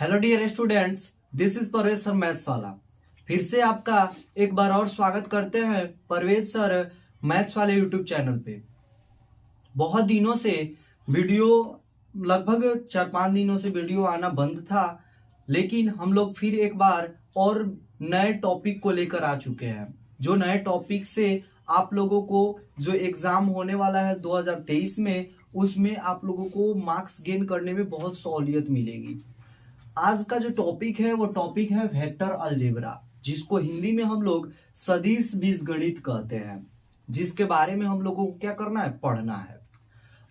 Hello dear students, this is Parvez sir maths वाला। फिर से आपका एक बार और स्वागत करते हैं परवेज सर मैथ्स वाले यूट्यूब चैनल पे। बहुत दिनों से वीडियो, लगभग 4-5 दिनों से वीडियो आना बंद था, लेकिन हम लोग फिर एक बार और नए टॉपिक को लेकर आ चुके हैं। जो नए टॉपिक से आप लोगों को जो एग्जाम होने वाला है 2023 में, उसमें आप लोगों को मार्क्स गेन करने में बहुत सहूलियत मिलेगी। आज का जो टॉपिक है वो टॉपिक है वेक्टर अलजेब्रा, जिसको हिंदी में हम लोग सदिश बीजगणित कहते हैं, जिसके बारे में हम लोगों को क्या करना है, पढ़ना है।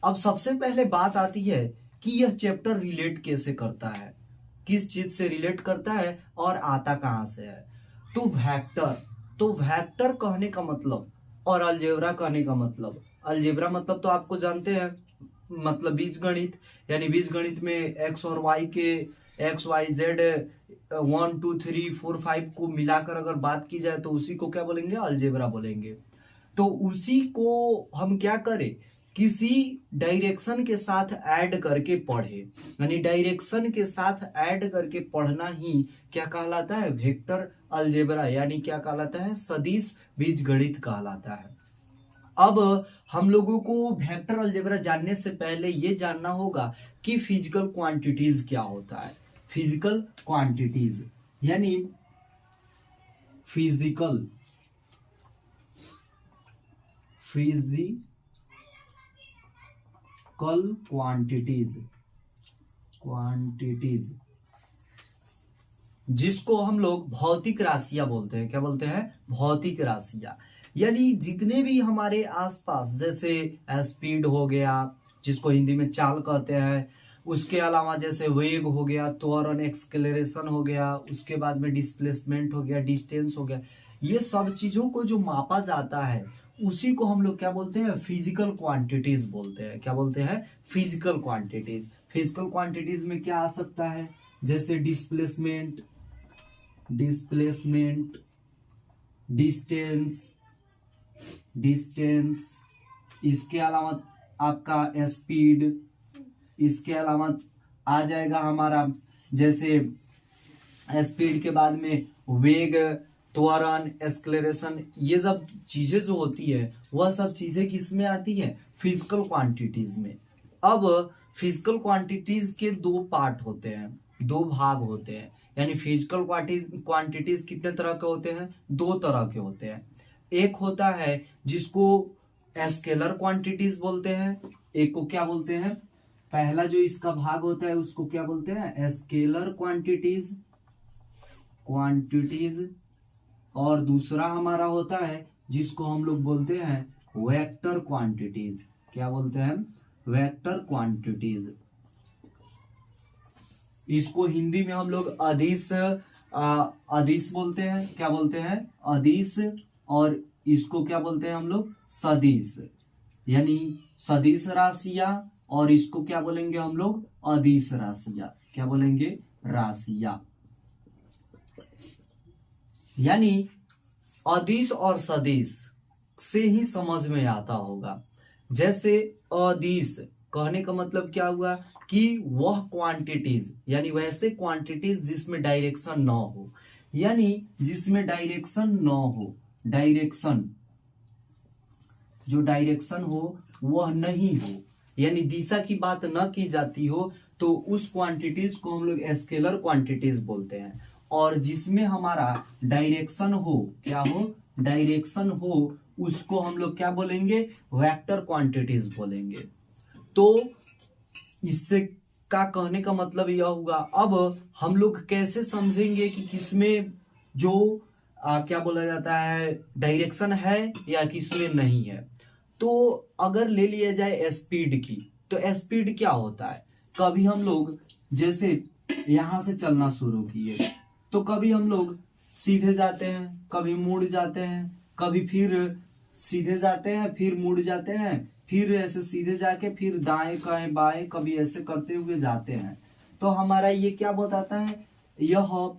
अब सबसे पहले बात आती है कि यह चैप्टर रिलेट कैसे करता है, किस चीज से रिलेट करता है और आता कहां से है। तो वेक्टर कहने का मतलब और अलजेब्रा कहने का मतलब, अलजेब्रा मतलब तो आपको जानते हैं, मतलब बीजगणित, यानी बीजगणित में एक्स और वाई के एक्स वाई जेड 1 2 3 4 5 को मिलाकर अगर बात की जाए तो उसी को क्या बोलेंगे, अलजेब्रा बोलेंगे। तो उसी को हम क्या करें, किसी डायरेक्शन के साथ ऐड करके पढ़े, यानी डायरेक्शन के साथ ऐड करके पढ़ना ही क्या कहलाता है, वेक्टर अलजेब्रा, यानी क्या कहलाता है, सदिश बीजगणित कहलाता है। अब हम लोगों को वेक्टर अलजेब्रा जानने से पहले ये जानना होगा कि फिजिकल क्वांटिटीज क्या होता है। फिजिकल क्वांटिटीज यानी फिजिकल क्वांटिटीज जिसको हम लोग भौतिक राशियां बोलते हैं। क्या बोलते हैं, भौतिक राशियां, यानी जितने भी हमारे आसपास, जैसे स्पीड हो गया जिसको हिंदी में चाल कहते हैं, उसके अलावा जैसे वेग हो गया, त्वरण एक्सेलरेशन हो गया, उसके बाद में डिस्प्लेसमेंट हो गया, डिस्टेंस हो गया, ये सब चीजों को जो मापा जाता है उसी को हम लोग क्या बोलते हैं, फिजिकल क्वांटिटीज बोलते हैं। क्या बोलते हैं, फिजिकल क्वांटिटीज। फिजिकल क्वांटिटीज में क्या आ सकता है, जैसे डिस्प्लेसमेंट, डिस्टेंस, इसके अलावा आपका स्पीड, इसके अलावा आ जाएगा हमारा जैसे स्पीड के बाद में वेग, त्वरण, एक्सेलरेशन, ये सब चीजें जो होती है वह सब चीजें किस में आती है, फिजिकल क्वांटिटीज में। अब फिजिकल क्वांटिटीज के दो पार्ट होते हैं, दो भाग होते हैं, यानी फिजिकल क्वांटिटीज कितने तरह के होते हैं, दो तरह के होते हैं। एक होता है जिसको स्केलर क्वांटिटीज बोलते हैं, एक को क्या बोलते हैं, पहला जो इसका भाग होता है उसको क्या बोलते हैं, स्केलर क्वांटिटीज, और दूसरा हमारा होता है जिसको हम लोग बोलते हैं वेक्टर क्वांटिटीज। क्या बोलते हैं, वेक्टर क्वांटिटीज। इसको हिंदी में हम लोग अदिश बोलते हैं। क्या बोलते हैं, अदिश, और इसको क्या बोलते हैं हम लोग, सदिश, यानी सदिश राशियां, और इसको क्या बोलेंगे हम लोग, अदिश राशियां। क्या बोलेंगे, राशियां। यानी अदिश और सदिश से ही समझ में आता होगा। जैसे अदिश कहने का मतलब क्या हुआ कि वह क्वांटिटीज, यानी वैसे क्वांटिटीज जिसमें डायरेक्शन न हो, यानी जिसमें डायरेक्शन न हो, डायरेक्शन, जो डायरेक्शन हो वह नहीं हो, यानी दिशा की बात न की जाती हो, तो उस क्वांटिटीज को हम लोग स्केलर क्वांटिटीज बोलते हैं। और जिसमें हमारा डायरेक्शन हो, क्या हो, डायरेक्शन हो, उसको हम लोग क्या बोलेंगे, वेक्टर क्वांटिटीज बोलेंगे। तो इससे का कहने का मतलब यह हुआ। अब हम लोग कैसे समझेंगे कि किसमें जो क्या बोला जाता है, डायरेक्शन है या किसमें नहीं है। तो अगर ले लिया जाए स्पीड की, तो स्पीड क्या होता है, कभी हम लोग जैसे यहां से चलना शुरू किए तो कभी हम लोग सीधे जाते हैं, कभी मुड़ जाते हैं, कभी फिर सीधे जाते हैं, फिर मुड़ जाते हैं, फिर ऐसे सीधे जाके फिर दाएं कहीं बाएं, कभी ऐसे करते हुए जाते हैं। तो हमारा ये क्या बताता है, यह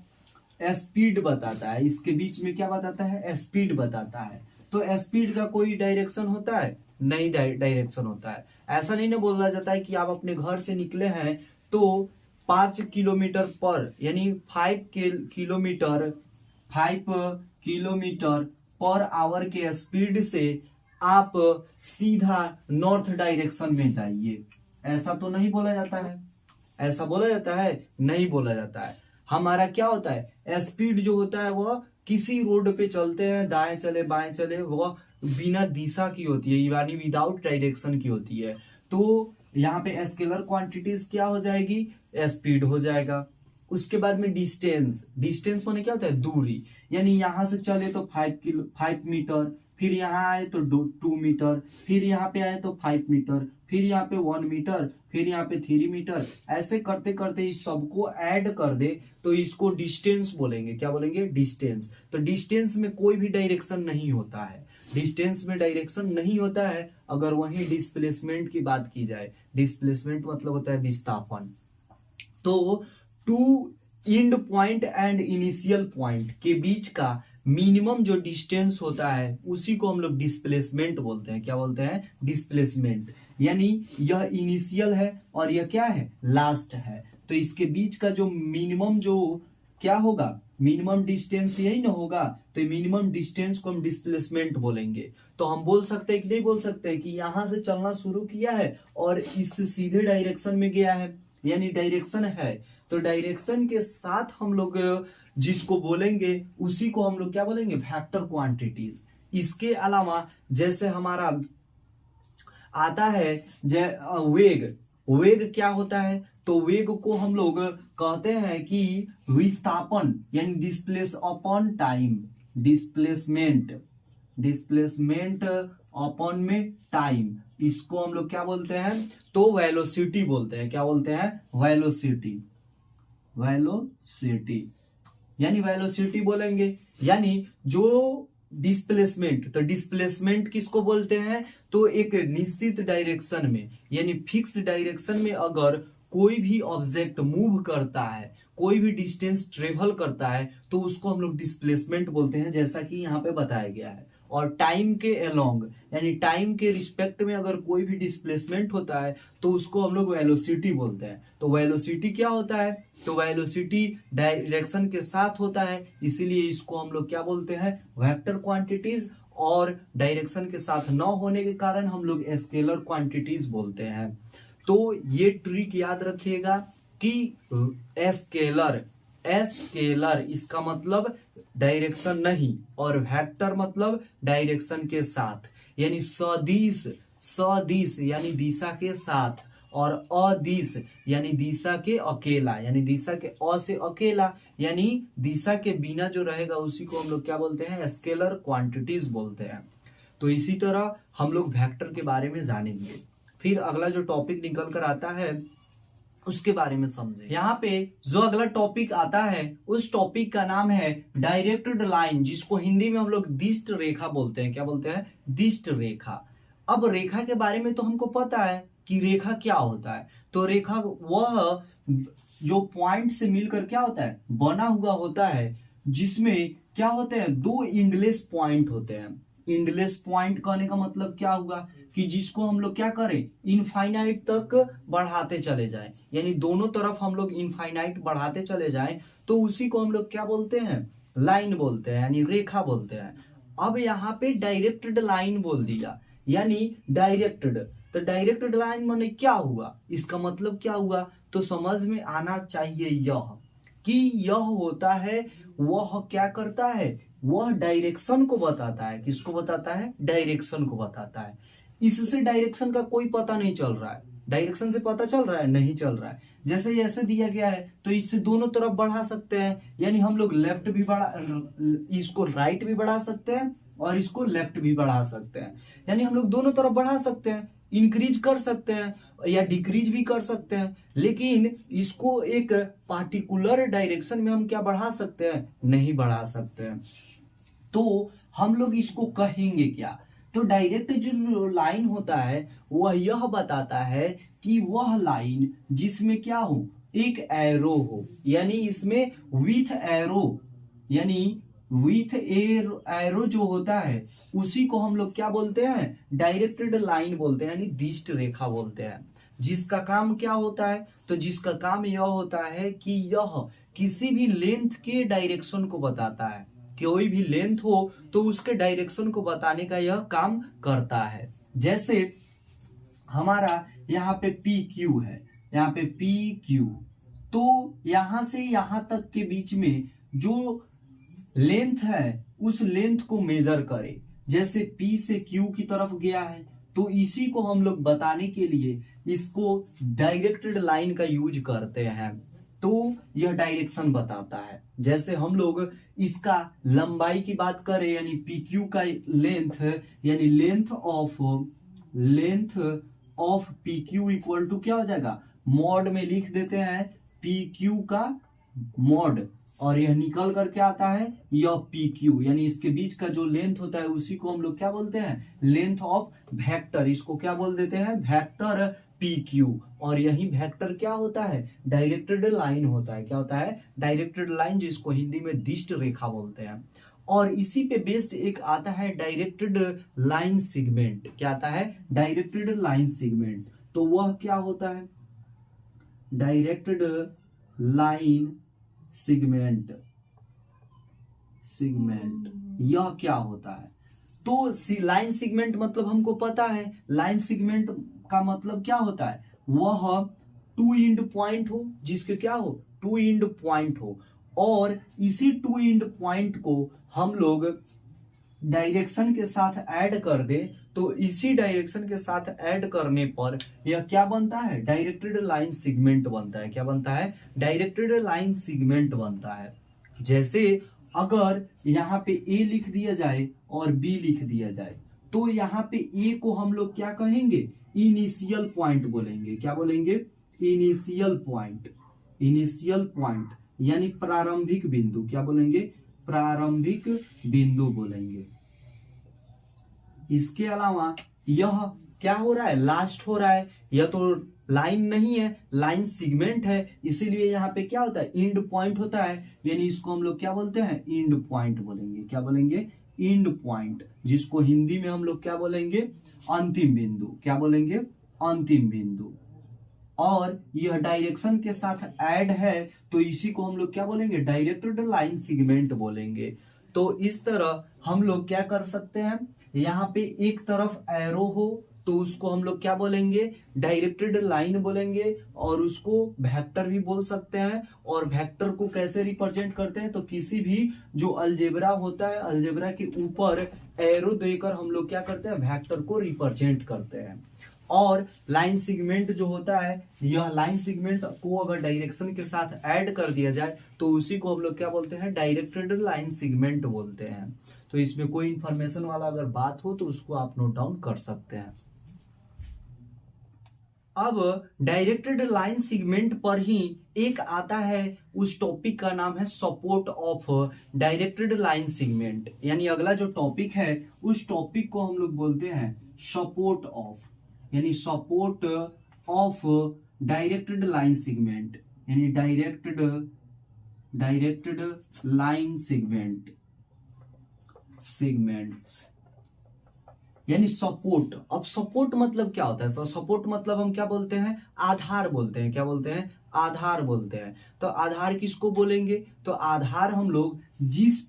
स्पीड बताता है। इसके बीच में क्या बताता है, स्पीड बताता है। तो स्पीड का कोई डायरेक्शन होता है, नहीं डायरेक्शन होता है। ऐसा नहीं ना बोला जाता है कि आप अपने घर से निकले हैं तो 5 किलोमीटर पर यानी 5 किलोमीटर पर आवर के स्पीड से आप सीधा नॉर्थ डायरेक्शन में जाइए। ऐसा तो नहीं बोला जाता है, ऐसा बोला जाता है, नहीं बोला जाता है। हमारा क्या होता है, स्पीड जो होता है वह किसी रोड पे चलते हैं, दाएं चले बाएं चले, वह बिना दिशा की होती है, यानी विदाउट डायरेक्शन की होती है। तो यहाँ पे स्केलर क्वांटिटीज क्या हो जाएगी, स्पीड हो जाएगा। उसके बाद में डिस्टेंस, डिस्टेंस माने क्या होता है, दूरी, यानी यहां से चले तो 5 मीटर, फिर यहाँ आए तो 2 मीटर, फिर यहाँ पे आए तो 5 मीटर, फिर यहाँ पे 1 मीटर, फिर यहाँ पे 3 मीटर, ऐसे करते करते इस सबको ऐड कर दे तो इसको डिस्टेंस बोलेंगे। क्या बोलेंगे, डिस्टेंस। तो डिस्टेंस में कोई भी डायरेक्शन नहीं होता है, डिस्टेंस में डायरेक्शन नहीं होता है। अगर वहीं डिस्प्लेसमेंट की बात की जाए, डिस्प्लेसमेंट मतलब होता है विस्थापन। तो to end point and initial point के बीच का मिनिमम जो डिस्टेंस होता है उसी को हम लोग डिस्प्लेसमेंट बोलते हैं। क्या बोलते हैं, डिस्प्लेसमेंट। यानी यह इनिशियल है और यह क्या है, लास्ट है। तो इसके बीच का जो मिनिमम जो क्या होगा, मिनिमम डिस्टेंस यही ना होगा, तो मिनिमम डिस्टेंस को हम डिस्प्लेसमेंट बोलेंगे। तो हम बोल सकते हैं कि नहीं बोल सकते हैं कि यहां से चलना शुरू किया है और इससे सीधे डायरेक्शन में गया है, यानी डायरेक्शन है। तो डायरेक्शन के साथ हम लोग जिसको बोलेंगे उसी को हम लोग क्या बोलेंगे, वेक्टर क्वांटिटीज। इसके अलावा जैसे हमारा आता है वेग, वेग क्या होता है, तो वेग को हम लोग कहते हैं कि विस्थापन, यानी displace upon time, displacement, displacement upon में टाइम, इसको हम लोग क्या बोलते हैं, तो वेलोसिटी बोलते हैं। क्या बोलते हैं, वेलोसिटी, वेलोसिटी, यानी वेलोसिटी बोलेंगे। यानी जो डिस्प्लेसमेंट, तो डिस्प्लेसमेंट किसको बोलते हैं, तो एक निश्चित डायरेक्शन में यानी फिक्स डायरेक्शन में अगर कोई भी ऑब्जेक्ट मूव करता है, कोई भी डिस्टेंस ट्रेवल करता है, तो उसको हम लोग डिस्प्लेसमेंट बोलते हैं, जैसा कि यहाँ पे बताया गया है। और टाइम के अलोंग, यानी टाइम के रिस्पेक्ट में अगर कोई भी डिस्प्लेसमेंट होता है तो उसको हम लोग वेलोसिटी बोलते हैं। तो वेलोसिटी क्या होता है, तो वेलोसिटी डायरेक्शन के साथ होता है, इसीलिए इसको हम लोग क्या बोलते हैं, वेक्टर क्वांटिटीज। और डायरेक्शन के साथ न होने के कारण हम लोग स्केलर क्वांटिटीज बोलते हैं। तो ये ट्रिक याद रखिएगा कि स्केलर, स्केलर इसका मतलब डायरेक्शन नहीं, और वेक्टर मतलब डायरेक्शन के साथ, यानी सदिश, सदिश यानी दिशा के साथ, और अदिश यानी दिशा के अकेला, यानी दिशा के अ से अकेला, यानी दिशा के बिना जो रहेगा उसी को हम लोग क्या बोलते हैं, स्केलर क्वांटिटीज बोलते हैं। तो इसी तरह हम लोग वेक्टर के बारे में जानेंगे। फिर अगला जो टॉपिक निकल कर आता है उसके बारे में समझे। यहाँ पे जो अगला टॉपिक आता है उस टॉपिक का नाम है डायरेक्टेड लाइन, जिसको हिंदी में हम लोग दिष्ट रेखा बोलते हैं। क्या बोलते हैं, दिष्ट रेखा। अब रेखा के बारे में तो हमको पता है कि रेखा क्या होता है। तो रेखा वह जो पॉइंट से मिलकर क्या होता है, बना हुआ होता है, जिसमें क्या होते हैं, दो इंडलेस पॉइंट होते हैं। इंडलेस पॉइंट कहने का मतलब क्या हुआ कि जिसको हम लोग क्या करें, इनफाइनाइट तक बढ़ाते चले जाएं, यानी दोनों तरफ हम लोग इनफाइनाइट बढ़ाते चले जाएं, तो उसी को हम लोग क्या बोलते हैं, लाइन बोलते हैं, यानी रेखा बोलते हैं। अब यहाँ पे डायरेक्टेड लाइन बोल दिया, यानी डायरेक्टेड। तो डायरेक्टेड लाइन माने क्या हुआ, इसका मतलब क्या हुआ, तो समझ में आना चाहिए यह कि यह होता है, वह क्या करता है, वह डायरेक्शन को बताता है। किसको बताता है, डायरेक्शन को बताता है। इससे डायरेक्शन का कोई पता नहीं चल रहा है, डायरेक्शन से पता चल रहा है, नहीं चल रहा है। जैसे ऐसे दिया गया है तो इससे दोनों तरफ बढ़ा सकते हैं, यानी हम लोग लेफ्ट भी बढ़ा, इसको राइट भी बढ़ा सकते हैं और इसको लेफ्ट भी बढ़ा सकते हैं, यानी हम लोग दोनों तरफ बढ़ा सकते हैं, इंक्रीज कर सकते हैं या डिक्रीज भी कर सकते हैं। लेकिन इसको एक पार्टिकुलर डायरेक्शन में हम क्या बढ़ा सकते हैं, नहीं बढ़ा सकते हैं। तो हम लोग इसको कहेंगे क्या, तो डायरेक्ट जो लाइन होता है वह यह बताता है कि वह लाइन जिसमें क्या हो, एक एरो हो, यानी इसमें विथ एरो, यानी विथ एरो जो होता है उसी को हम लोग क्या बोलते हैं, डायरेक्टेड लाइन बोलते हैं, यानी दिष्ट रेखा बोलते हैं। जिसका काम क्या होता है, तो जिसका काम यह होता है कि यह किसी भी लेंथ के डायरेक्शन को बताता है। कोई भी लेंथ हो तो उसके डायरेक्शन को बताने का यह काम करता है। जैसे हमारा यहाँ पे पी क्यू है, यहाँ पे पी क्यू, तो यहां से यहां तक के बीच में जो लेंथ है उस लेंथ को मेजर करें। जैसे P से Q की तरफ गया है, तो इसी को हम लोग बताने के लिए इसको डायरेक्टेड लाइन का यूज करते हैं, तो यह डायरेक्शन बताता है। जैसे हम लोग इसका लंबाई की बात करें, यानी PQ का लेंथ, यानी length of PQ equal to क्या हो जाएगा, मॉड में लिख देते हैं PQ का मॉड, और यह निकल करके आता है यह PQ, यानी इसके बीच का जो लेंथ होता है उसी को हम लोग क्या बोलते हैं, लेंथ ऑफ वेक्टर। इसको क्या बोल देते हैं, वेक्टर PQ। और यही वेक्टर क्या होता है, डायरेक्टेड लाइन होता है। क्या होता है, डायरेक्टेड लाइन, जिसको हिंदी में दिष्ट रेखा बोलते हैं। और इसी पे बेस्ड एक आता है डायरेक्टेड लाइन सेगमेंट। क्या आता है, डायरेक्टेड लाइन सेगमेंट। तो वह क्या होता है, डायरेक्टेड लाइन सेगमेंट। यह क्या होता है, तो लाइन सेगमेंट मतलब हमको पता है, लाइन सेगमेंट का मतलब क्या होता है, वह टू एंड पॉइंट हो, जिसके क्या हो, टू एंड पॉइंट हो, और इसी टू एंड पॉइंट को हम लोग डायरेक्शन के साथ ऐड कर दे, तो इसी डायरेक्शन के साथ ऐड करने पर यह क्या बनता है, डायरेक्टेड लाइन सेगमेंट बनता है। क्या बनता है, डायरेक्टेड लाइन सेगमेंट बनता है। जैसे अगर यहाँ पे A लिख दिया जाए और B लिख दिया जाए, तो यहाँ पे A को हम लोग क्या कहेंगे, इनिशियल पॉइंट बोलेंगे। क्या बोलेंगे, इनिशियल पॉइंट, यानी प्रारंभिक बिंदु। क्या बोलेंगे, प्रारंभिक बिंदु बोलेंगे। इसके अलावा यह क्या हो रहा है, लास्ट हो रहा है, यह तो लाइन नहीं है, लाइन सेगमेंट है, इसीलिए यहाँ पे क्या होता है, एंड पॉइंट होता है, यानी इसको हम लोग क्या बोलते हैं, एंड पॉइंट बोलेंगे। क्या बोलेंगे, एंड पॉइंट, जिसको हिंदी में हम लोग क्या बोलेंगे, अंतिम बिंदु। क्या बोलेंगे, अंतिम बिंदु। और यह डायरेक्शन के साथ ऐड है, तो इसी को हम लोग क्या बोलेंगे, डायरेक्टेड लाइन सेगमेंट बोलेंगे। तो इस तरह हम लोग क्या कर सकते हैं, यहाँ पे एक तरफ एरो हो तो उसको हम लोग क्या बोलेंगे, डायरेक्टेड लाइन बोलेंगे, और उसको वेक्टर भी बोल सकते हैं। और वेक्टर को कैसे रिप्रेजेंट करते हैं, तो किसी भी जो अलजेब्रा होता है, अलजेब्रा के ऊपर एरो देकर हम लोग क्या करते हैं, वेक्टर को रिप्रेजेंट करते हैं। और लाइन सेगमेंट जो होता है, यह लाइन सेगमेंट को अगर डायरेक्शन के साथ ऐड कर दिया जाए, तो उसी को हम लोग क्या बोलते हैं, डायरेक्टेड लाइन सेगमेंट बोलते हैं। तो इसमें कोई इंफॉर्मेशन वाला अगर बात हो तो उसको आप नोट डाउन कर सकते हैं। अब डायरेक्टेड लाइन सेगमेंट पर ही एक आता है, उस टॉपिक का नाम है support of directed line segment. यानी अगला जो टॉपिक है उस टॉपिक को हम लोग बोलते हैं सपोर्ट ऑफ, यानी support of directed line segment, यानी डायरेक्टेड लाइन सेगमेंट्स, यानी सपोर्ट। अब सपोर्ट मतलब क्या होता है, तो सपोर्ट मतलब हम क्या बोलते हैं, आधार बोलते हैं। क्या बोलते हैं, आधार बोलते हैं। तो आधार किसको बोलेंगे, तो आधार हम लोग जिस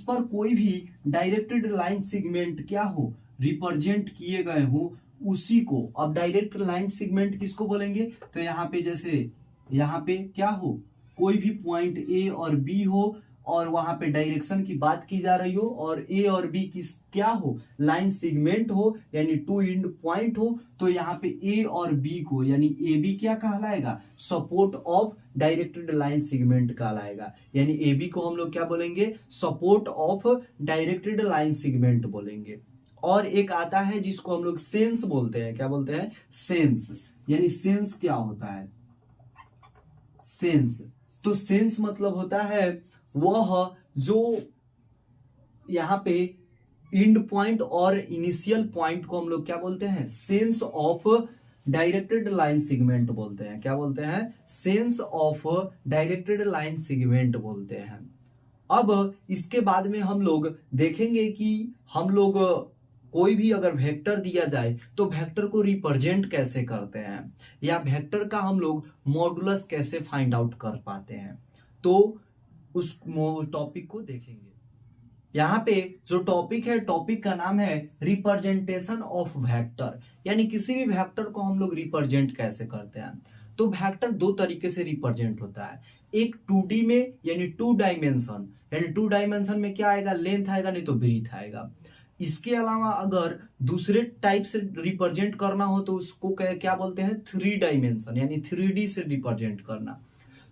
पर कोई भी डायरेक्टेड लाइन सेगमेंट क्या हो, रिप्रेजेंट किए गए हो, उसी को। अब डायरेक्ट लाइन सेगमेंट किसको बोलेंगे, तो यहाँ पे जैसे यहाँ पे क्या हो, कोई भी पॉइंट A और B हो, और वहां पे डायरेक्शन की बात की जा रही हो, और A और B किस क्या हो, लाइन सेगमेंट हो, यानी टू एंड पॉइंट हो, तो यहाँ पे A और B को, यानी AB क्या कहलाएगा, support of directed line segment कहलाएगा। यानी AB को हम लोग क्या बोलेंगे, support of directed line segment बोलेंगे। और एक आता है जिसको हम लोग सेंस बोलते हैं। क्या बोलते हैं, सेंस। यानी सेंस क्या होता है, सेंस, तो सेंस मतलब होता है वह जो यहाँ पे एंड पॉइंट और इनिशियल पॉइंट को हम लोग क्या बोलते हैं, sense of directed line segment बोलते हैं। क्या बोलते हैं, sense of directed line segment बोलते हैं। अब इसके बाद में हम लोग देखेंगे कि हम लोग कोई भी अगर वेक्टर दिया जाए तो वेक्टर को रिप्रेजेंट कैसे करते हैं, या वेक्टर का हम लोग मॉडुलस कैसे फाइंड आउट कर पाते हैं, तो उस टॉपिक को देखेंगे। यहाँ पे जो टॉपिक है, टॉपिक का नाम है रिप्रेजेंटेशन ऑफ वेक्टर, यानी किसी भी वेक्टर को हम लोग रिप्रेजेंट कैसे करते हैं। तो वेक्टर दो तरीके से रिप्रेजेंट होता है, एक 2D में यानी 2 डायमेंशन, यानी 2 डायमेंशन में क्या आएगा, लेंथ आएगा नहीं तो ब्रीथ आएगा। इसके अलावा अगर दूसरे टाइप से रिप्रेजेंट करना हो तो उसको क्या बोलते हैं, 3 डायमेंशन, यानी 3D से रिप्रेजेंट करना।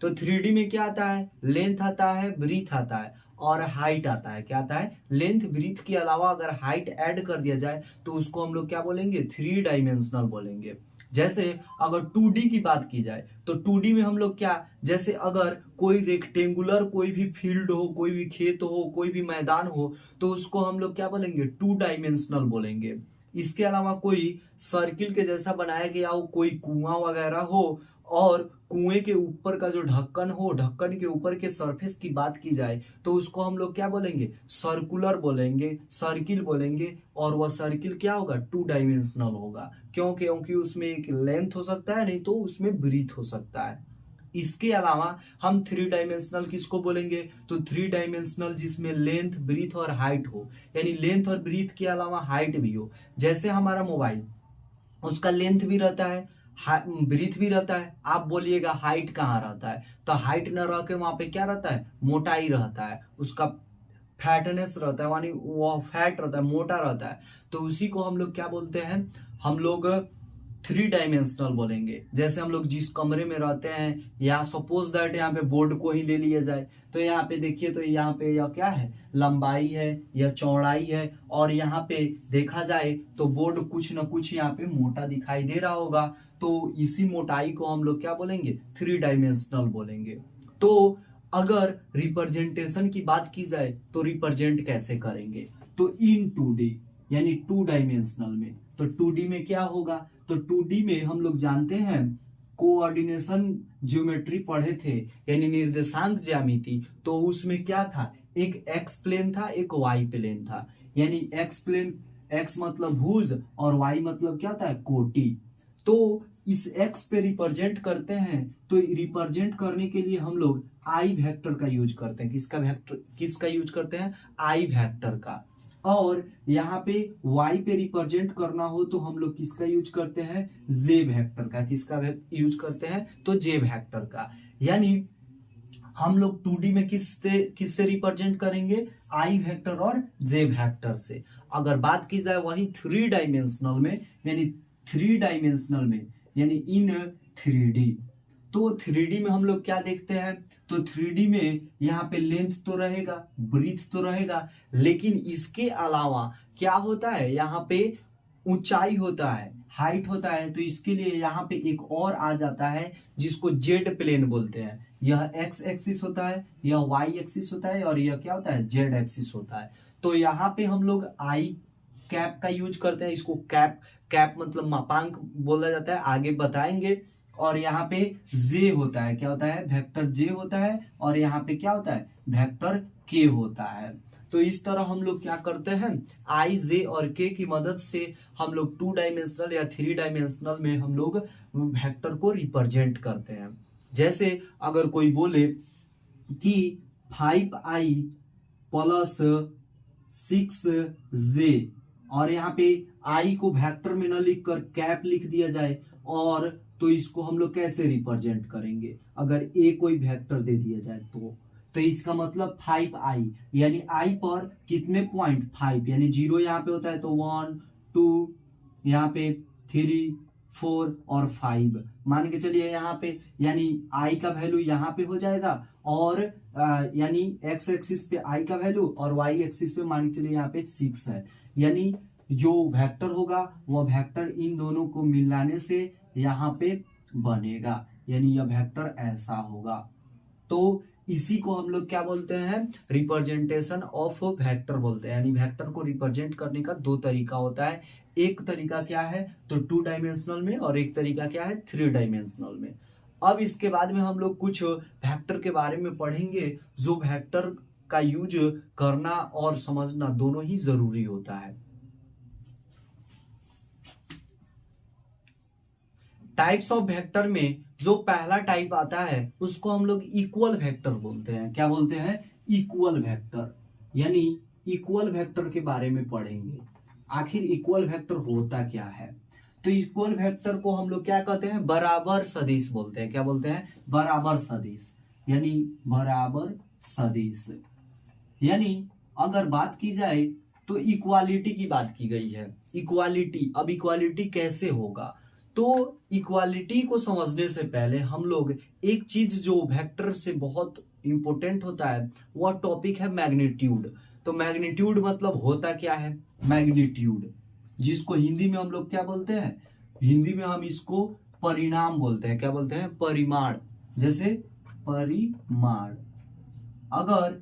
तो 3D में क्या आता है, लेंथ आता है, ब्रीथ आता है और हाइट आता है। क्या आता है, लेंथ ब्रीथ के अलावा अगर हाइट ऐड कर दिया जाए तो उसको हम लोग क्या बोलेंगे, 3 डायमेंशनल बोलेंगे। जैसे अगर 2D की बात की जाए तो 2D में हम लोग क्या, जैसे अगर कोई रेक्टेंगुलर कोई भी फील्ड हो, कोई भी खेत हो, कोई भी मैदान हो, तो उसको हम लोग क्या बोलेंगे, 2 डायमेंशनल बोलेंगे। इसके अलावा कोई सर्किल के जैसा बनाया गया हो, कोई कुआं वगैरह हो और कुएं के ऊपर का जो ढक्कन हो, ढक्कन के ऊपर के सरफेस की बात की जाए तो उसको हम लोग क्या बोलेंगे, सर्कुलर बोलेंगे, सर्किल बोलेंगे। और वह सर्किल क्या होगा, 2 डायमेंशनल होगा। क्यों, क्योंकि उसमें एक लेंथ हो सकता है, नहीं तो उसमें ब्रीथ हो सकता है। इसके अलावा हम 3 डायमेंशनल किसको बोलेंगे, तो 3 डायमेंशनल जिसमें लेंथ, ब्रीथ और हाइट हो, यानी लेंथ और ब्रीथ के अलावा हाइट भी हो। जैसे हमारा मोबाइल, उसका लेंथ भी रहता है, ब्रीथ भी रहता है। आप बोलिएगा हाइट कहाँ रहता है, तो हाइट न रह के वहां पे क्या रहता है, मोटाई रहता है, उसका फैटनेस रहता है, यानी वो फैट रहता है, मोटा रहता है। तो उसी को हम लोग क्या बोलते हैं, हम लोग 3 डायमेंशनल बोलेंगे। जैसे हम लोग जिस कमरे में रहते हैं, या सपोज दैट यहाँ पे बोर्ड को ही ले लिया जाए, तो यहाँ पे देखिए, तो यहाँ पे यह क्या है, लंबाई है, यह चौड़ाई है, और यहाँ पे देखा जाए तो बोर्ड कुछ न कुछ यहाँ पे मोटा दिखाई दे रहा होगा। तो इसी मोटाई को हम लोग क्या बोलेंगे, 3 डायमेंशनल बोलेंगे। तो अगर रिप्रेजेंटेशन की बात की जाए तो रिप्रेजेंट कैसे करेंगे, तो इन 2D यानी 2 डायमेंशनल में। तो 2D में क्या होगा, तो 2D में हम लोग जानते हैं कोऑर्डिनेशन ज्योमेट्री पढ़े थे, यानी निर्देशांक ज्यामिति। तो उसमें क्या था, एक एक्स प्लेन था, एक वाई प्लेन था। यानी एक्स प्लेन, एक्स मतलब भुज और वाई मतलब क्या था, कोटि। तो इस एक्स पे रिप्रेजेंट करते हैं, तो रिप्रेजेंट करने के लिए हम लोग आई वेक्टर का यूज करते हैं। किसका यूज करते हैं, आई वेक्टर का। और यहाँ पे y पे रिप्रेजेंट करना हो तो हम लोग किसका यूज करते हैं, जे वेक्टर का। किसका यूज करते हैं, तो जे वेक्टर का। यानी हम लोग 2D में किससे रिप्रेजेंट करेंगे, आई वेक्टर और जे वेक्टर से। अगर बात की जाए वही 3 डायमेंशनल में, यानी 3 डायमेंशनल में, यानी इन 3D, तो 3D में हम लोग क्या देखते हैं, तो 3D में यहाँ पे लेंथ तो रहेगा, ब्रीथ तो रहेगा, लेकिन इसके अलावा क्या होता है, यहाँ पे ऊंचाई होता है, हाइट होता है। तो इसके लिए यहाँ पे एक और आ जाता है जिसको जेड प्लेन बोलते हैं। यह एक्स एक्सिस होता है, यह वाई एक्सिस होता है, और यह क्या होता है, जेड एक्सिस होता है। तो यहाँ पे हम लोग आई कैप का यूज करते हैं। इसको कैप मतलब मापांक बोला जाता है, आगे बताएंगे। और यहाँ पे जे होता है, क्या होता है, वेक्टर जे होता है, और यहाँ पे क्या होता है, वेक्टर के होता है। तो इस तरह हम लोग क्या करते हैं, आई, जे और के की मदद से हम लोग 2 डायमेंशनल या 3 डायमेंशनल में हम लोग वेक्टर को रिप्रेजेंट करते हैं। जैसे अगर कोई बोले कि 5i प्लस 6j, और यहाँ पे i को वेक्टर में न लिखकर कैप लिख दिया जाए, और तो इसको हम लोग कैसे रिप्रेजेंट करेंगे, अगर a कोई वेक्टर दे दिया जाए तो इसका मतलब 5i, यानी i पर कितने पॉइंट, 5, यानी 0 यहाँ पे होता है तो 1 2, यहाँ पे 3 4 और 5 मान के चलिए यहाँ पे, यानी i का वैल्यू यहाँ पे हो जाएगा, और यानी x एक्सिस पे i का वैल्यू और y एक्सिस पे मान के चलिए यहाँ पे 6 है। यानी जो वेक्टर होगा वह वेक्टर इन दोनों को मिलाने से यहाँ पे बनेगा, यानी यह वेक्टर ऐसा होगा। तो इसी को हम लोग क्या बोलते हैं, रिप्रेजेंटेशन ऑफ वेक्टर बोलते हैं। यानी वेक्टर को रिप्रेजेंट करने का 2 तरीका होता है। एक तरीका क्या है, तो 2 डायमेंशनल में, और एक तरीका क्या है, 3 डायमेंशनल में। अब इसके बाद में हम लोग कुछ वेक्टर के बारे में पढ़ेंगे, जो वेक्टर का यूज करना और समझना दोनों ही जरूरी होता है। टाइप्स ऑफ वेक्टर में जो पहला टाइप आता है उसको हम लोग इक्वल वेक्टर बोलते हैं। क्या बोलते हैं? Equal vector. यानी इक्वल वेक्टर के बारे में पढ़ेंगे, आखिर इक्वल वेक्टर होता क्या है। तो इक्वल वेक्टर को हम लोग क्या कहते हैं? बराबर सदिश बोलते हैं। क्या बोलते हैं? बराबर सदिश, यानी बराबर सदिश। यानी अगर बात की जाए तो इक्वालिटी की बात की गई है। इक्वालिटी, अब इक्वालिटी कैसे होगा? तो इक्वालिटी को समझने से पहले हम लोग एक चीज जो वेक्टर से बहुत इंपॉर्टेंट होता है वह टॉपिक है मैग्नीट्यूड। तो मैग्नीट्यूड मतलब होता क्या है? मैग्नीट्यूड, जिसको हिंदी में हम लोग क्या बोलते हैं? हिंदी में हम इसको परिणाम बोलते हैं। क्या बोलते हैं? परिमाण। जैसे परिमाण, अगर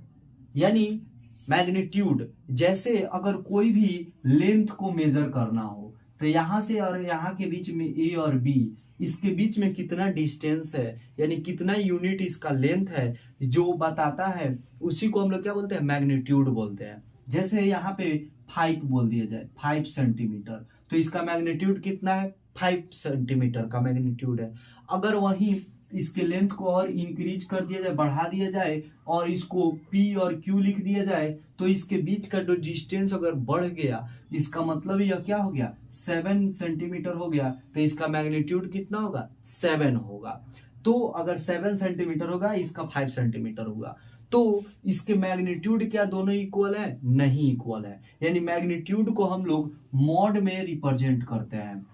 यानी मैग्नीट्यूड, जैसे अगर कोई भी लेंथ को मेजर करना हो तो यहां से और यहां के बीच में ए और बी, इसके बीच में कितना डिस्टेंस है, यानी कितना यूनिट इसका लेंथ है, जो बताता है उसी को हम लोग क्या बोलते हैं? मैग्नीट्यूड बोलते हैं। जैसे यहाँ पे 5 बोल दिया जाए, 5 सेंटीमीटर, तो इसका मैग्नीट्यूड कितना है? 5 सेंटीमीटर का मैग्नीट्यूड है। अगर वहीं इसके लेंथ को और इंक्रीज कर दिया जाए, बढ़ा दिया जाए, और इसको P और Q लिख दिया जाए, तो इसके बीच का जो डिस्टेंस अगर बढ़ गया, इसका मतलब यह क्या हो गया? 7 सेंटीमीटर हो गया। तो इसका मैग्नीट्यूड कितना होगा? 7 होगा। तो अगर 7 सेंटीमीटर होगा, इसका 5 सेंटीमीटर होगा, तो इसके मैग्नीट्यूड क्या दोनों इक्वल है? नहीं इक्वल है। यानी मैग्नीट्यूड को हम लोग मॉड में रिप्रेजेंट करते हैं।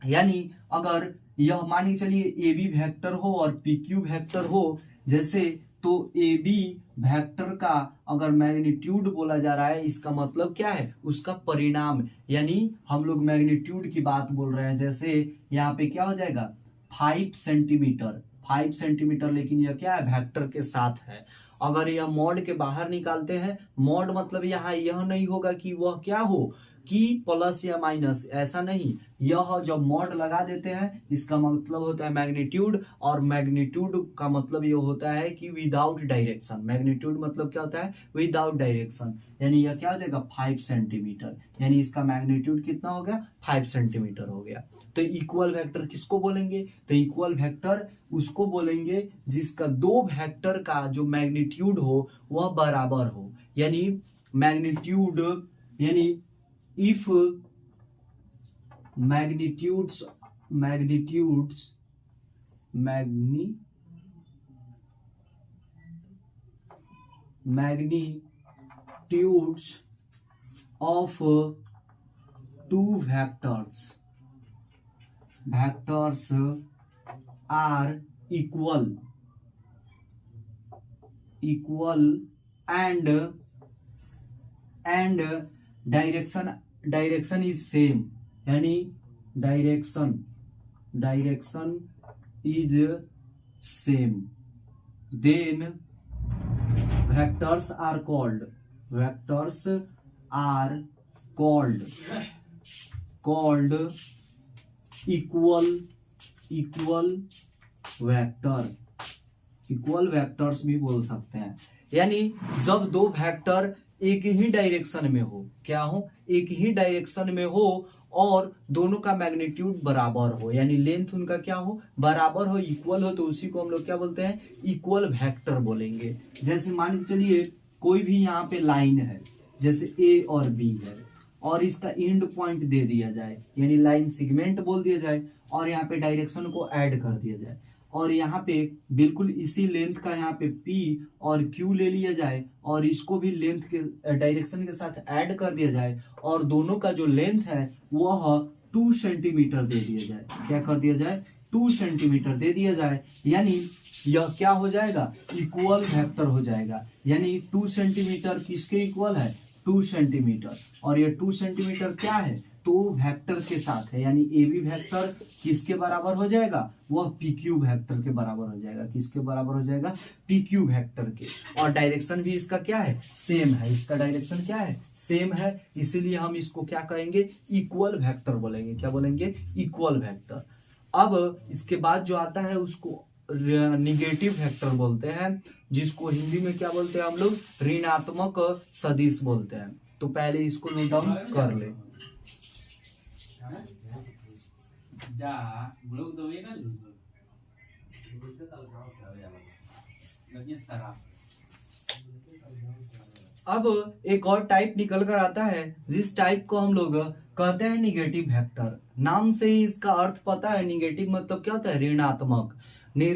यानी अगर यह मान के चलिए ए बी वेक्टर हो और पी क्यू वेक्टर हो, जैसे, तो ए बी वेक्टर का अगर मैग्नीट्यूड बोला जा रहा है, इसका मतलब क्या है? उसका परिणाम। यानी हम लोग मैग्नीट्यूड की बात बोल रहे हैं। जैसे यहाँ पे क्या हो जाएगा? 5 सेंटीमीटर, 5 सेंटीमीटर, लेकिन यह क्या है? वेक्टर के साथ है। अगर यह मॉड के बाहर निकालते हैं, मॉड मतलब यहाँ यह नहीं होगा कि वह क्या हो कि प्लस या माइनस, ऐसा नहीं। यह जब मॉड लगा देते हैं, इसका मतलब होता है मैग्नीट्यूड, और मैग्नीट्यूड का मतलब यह होता है कि विदाउट डायरेक्शन। मैग्नीट्यूड मतलब क्या होता है? Without direction. यानी यह क्या हो जाएगा? 5 सेंटीमीटर। यानी इसका मैग्नीट्यूड कितना हो गया? 5 सेंटीमीटर हो गया। तो इक्वल वेक्टर किसको बोलेंगे? तो इक्वल वेक्टर उसको बोलेंगे जिसका दो वेक्टर का जो मैग्नीट्यूड हो वह बराबर हो। यानी मैग्नीट्यूड, यानी if magnitudes of two vectors are equal and direction is same, यानी direction is same, then vectors are called equal vector. Equal vectors भी बोल सकते हैं। यानी जब दो वेक्टर एक ही डायरेक्शन में हो, क्या हो? एक ही डायरेक्शन में हो, और दोनों का मैग्नीट्यूड बराबर हो, यानी लेंथ उनका क्या हो? बराबर हो, इक्वल हो, तो उसी को हम लोग क्या बोलते हैं? इक्वल वेक्टर बोलेंगे। जैसे मान के चलिए कोई भी यहाँ पे लाइन है, जैसे ए और बी है, और इसका एंड पॉइंट दे दिया जाए, यानी लाइन सेगमेंट बोल दिया जाए, और यहाँ पे डायरेक्शन को ऐड कर दिया जाए, और यहाँ पे बिल्कुल इसी लेंथ का यहाँ पे P और Q ले लिया जाए, और इसको भी लेंथ के डायरेक्शन के साथ ऐड कर दिया जाए, और दोनों का जो लेंथ है वह 2 सेंटीमीटर दे दिया जाए। क्या कर दिया जाए? 2 सेंटीमीटर दे दिया जाए। यानी यह क्या हो जाएगा? इक्वल वेक्टर हो जाएगा। यानी 2 सेंटीमीटर किसके इक्वल है? 2 सेंटीमीटर। और ये 2 सेंटीमीटर क्या है? तो वेक्टर के साथ है, यानी ए बी वेक्टर किसके बराबर हो जाएगा? वह पी क्यू वेक्टर के बराबर हो जाएगा। किसके बराबर हो जाएगा? पी क्यू वेक्टर के। और डायरेक्शन भी इसका क्या है? सेम है। इसका डायरेक्शन क्या है? सेम है। इसीलिए हम इसको क्या कहेंगे? इक्वल वेक्टर बोलेंगे। क्या बोलेंगे? Equal vector. अब इसके बाद जो आता है उसको निगेटिव वेक्टर बोलते हैं, जिसको हिंदी में क्या बोलते हैं हम लोग? ऋणात्मक सदिश बोलते हैं। तो पहले इसको नोट डाउन कर ले। যা belum tuh ini kan lagi sarap अब एक और टाइप निकल कर आता है जिस टाइप को हम लोग कहते हैं निगेटिव वेक्टर। नाम से ही इसका अर्थ पता है, निगेटिव मतलब क्या होता है, ऋणात्मक।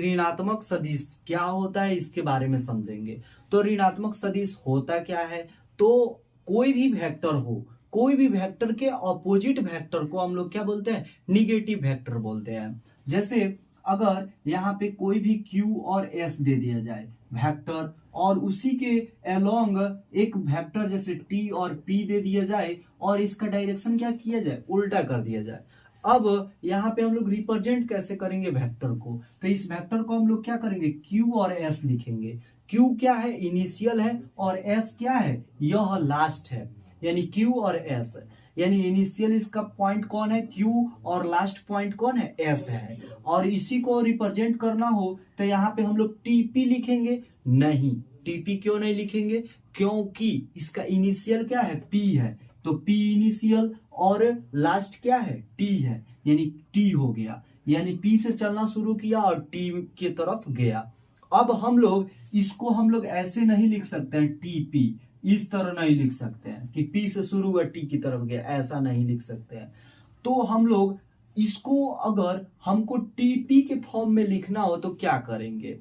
ऋणात्मक सदिश क्या होता है इसके बारे में समझेंगे। तो ऋणात्मक सदिश होता क्या है, तो कोई भी वेक्टर हो, कोई भी वेक्टर के ऑपोजिट वेक्टर को हम लोग क्या बोलते हैं, निगेटिव वेक्टर बोलते हैं। जैसे अगर यहाँ पे कोई भी Q और S दे दिया जाए वेक्टर, और उसी के अलोंग एक वेक्टर जैसे T और P दे दिया जाए, और इसका डायरेक्शन क्या किया जाए, उल्टा कर दिया जाए। अब यहाँ पे हम लोग रिप्रेजेंट कैसे करेंगे वेक्टर को, तो इस वेक्टर को हम लोग क्या करेंगे, Q और S लिखेंगे। Q क्या है, इनिशियल है, और S क्या है, यह लास्ट है। यानी Q और S, यानी इनिशियल इसका पॉइंट कौन है, Q, और लास्ट पॉइंट कौन है, S है। और इसी को रिप्रेजेंट करना हो तो यहाँ पे हम लोग TP लिखेंगे, नहीं TP क्यों नहीं लिखेंगे, क्योंकि इसका इनिशियल क्या है, P है, तो P इनिशियल और लास्ट क्या है, T है, यानी T हो गया। यानी P से चलना शुरू किया और T की तरफ गया। अब हम लोग ऐसे नहीं लिख सकते हैं, TP इस तरह नहीं लिख सकते हैं कि P से शुरू हुआ T की तरफ गया, ऐसा नहीं लिख सकते हैं। तो हम लोग इसको, अगर हमको TP के फॉर्म में लिखना हो तो क्या करेंगे,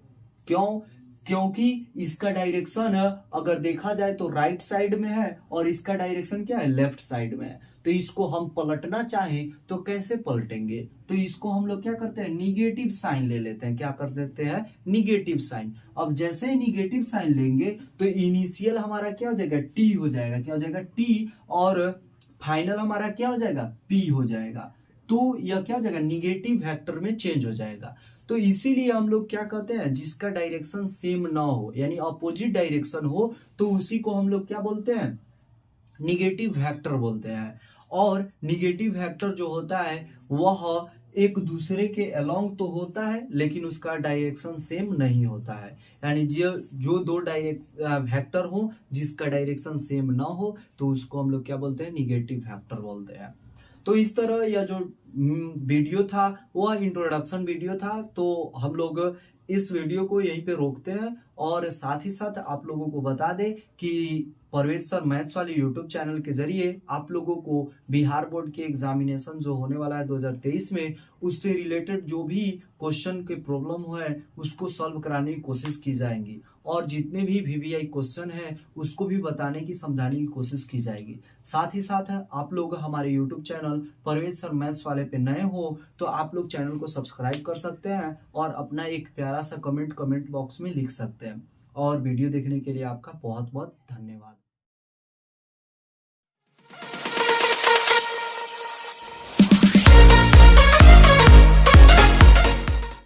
क्यों, क्योंकि इसका डायरेक्शन अगर देखा जाए तो राइट साइड में है, और इसका डायरेक्शन क्या है, लेफ्ट साइड में है। तो इसको हम पलटना चाहें तो कैसे पलटेंगे, तो इसको हम लोग क्या करते हैं, निगेटिव साइन ले लेते हैं। क्या कर देते हैं, निगेटिव साइन। अब जैसे ही निगेटिव साइन लेंगे तो इनिशियल हमारा क्या हो जाएगा, T हो जाएगा, क्या हो जाएगा, T, और फाइनल हमारा क्या हो जाएगा, P हो जाएगा। तो यह क्या हो जाएगा, निगेटिव वेक्टर में चेंज हो जाएगा। तो इसीलिए हम लोग क्या कहते हैं, जिसका डायरेक्शन सेम ना हो, यानी अपोजिट डायरेक्शन हो, तो उसी को हम लोग क्या बोलते हैं, निगेटिव वेक्टर बोलते हैं। और निगेटिव वेक्टर जो होता है वह एक दूसरे के अलोंग तो होता है, लेकिन उसका डायरेक्शन सेम नहीं होता है। यानी जो दो वेक्टर हो जिसका डायरेक्शन सेम ना हो, तो उसको हम लोग क्या बोलते हैं, निगेटिव वेक्टर बोलते हैं। तो इस तरह यह जो वीडियो था वह इंट्रोडक्शन वीडियो था। तो हम लोग इस वीडियो को यहीं पे रोकते हैं, और साथ ही साथ आप लोगों को बता दें कि परवेज सर मैथ्स वाले यूट्यूब चैनल के जरिए आप लोगों को बिहार बोर्ड के एग्जामिनेशन जो होने वाला है 2023 में, उससे रिलेटेड जो भी क्वेश्चन के प्रॉब्लम है उसको सॉल्व कराने की कोशिश की जाएगी, और जितने भी VVI क्वेश्चन हैं उसको भी बताने की, समझाने की कोशिश की जाएगी। साथ ही साथ आप लोग हमारे YouTube channel Parvez sir maths वाले पे नए हो तो आप लोग चैनल को सब्सक्राइब कर सकते हैं, और अपना एक प्यारा सा कमेंट बॉक्स में लिख सकते हैं। और वीडियो देखने के लिए आपका बहुत बहुत धन्यवाद।